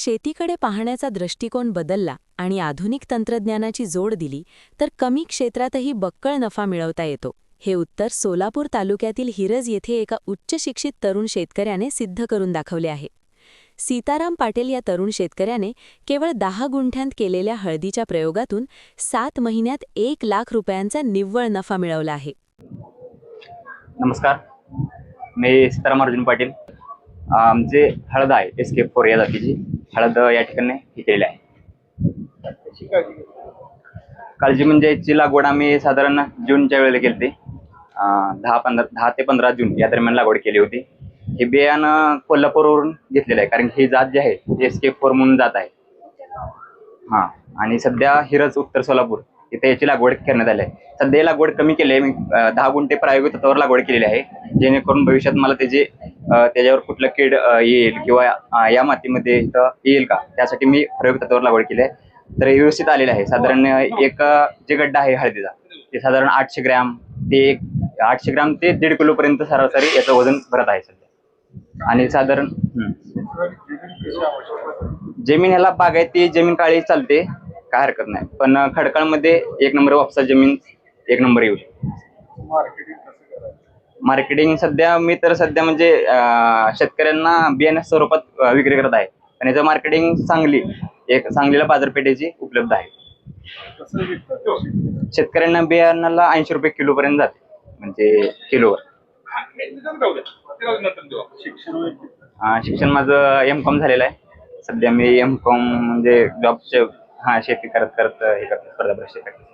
शेतीकडे पाहण्याचा दृष्टिकोन बदलला आणि आधुनिक तंत्रज्ञानाची जोड दिली तर कमी क्षेत्रातही बक्कळ नफा मिळवता येतो. हे उत्तर सोलापूर तालुक्यातील हिरज येथे एका उच्च शिक्षित तरुण शेतकऱ्याने सिद्ध करून दाखवले आहे. सीताराम पाटील या तरुण शेतकऱ्याने केवळ 10 गुंठ्यांत केलेल्या हळदीच्या प्रयोगातून 7 महिन्यात 1 लाख रुपयांचा निव्वळ नफा मिळवला आहे. नमस्कार, मी सीताराम अर्जुन पाटील. आमचे हळद आहे SK4 या जातीची हळद या ठिकाणी हे केलेली आहे. काळजी म्हणजे याची लागवड आम्ही साधारण जूनच्या वेळेला केली होती. 10 ते 15 जून या दरम्यान लागवड केली होती. हे बियाणं कोल्हापूरवरून घेतलेलं आहे, कारण ही जात जी आहे ती SK4 म्हणून जात आहे. आणि सध्या हिरज उत्तर सोलापूर इथे याची लागवड करण्यात आली आहे. सध्या लागवड कमी केली आहे. मी 10 गुंठे प्रायोगिक तत्वावर लागवड केलेली आहे, जेणेकरून भविष्यात मला त्याच्यावर कुठलं कीड येईल किंवा या मातीमध्ये येईल का, त्यासाठी मी प्रायोगिक तत्वावर लागवड केली आहे. तर व्यवस्थित आलेलं आहे. साधारण एक जे गड्डा आहे हळदीचा ते साधारण 800 ग्रॅम ते 1.5 किलो पर्यंत सरासरी याचं वजन भरत आहे सध्या. आणि साधारण जमीन ह्याला बागायती जमीन काळी चालते, काय हरकत नाही, पण खडकाळमध्ये 1 नंबर वापसा जमीन 1 नंबर येऊ शकते. मार्केटिंग सध्या म्हणजे शेतकऱ्यांना बियाण्या स्वरूपात विक्री करत आहे, आणि याचं मार्केटिंग सांगलीला बाजारपेठेची उपलब्ध आहे. शेतकऱ्यांना बियाण्याला 80 रुपये किलो पर्यंत जाते, म्हणजे किलोवर. शिक्षण माझं M.Com झालेलं आहे. सध्या मी M.Com म्हणजे जॉबचे शेती करत हे करतो, स्पर्धा परीक्षा करतो.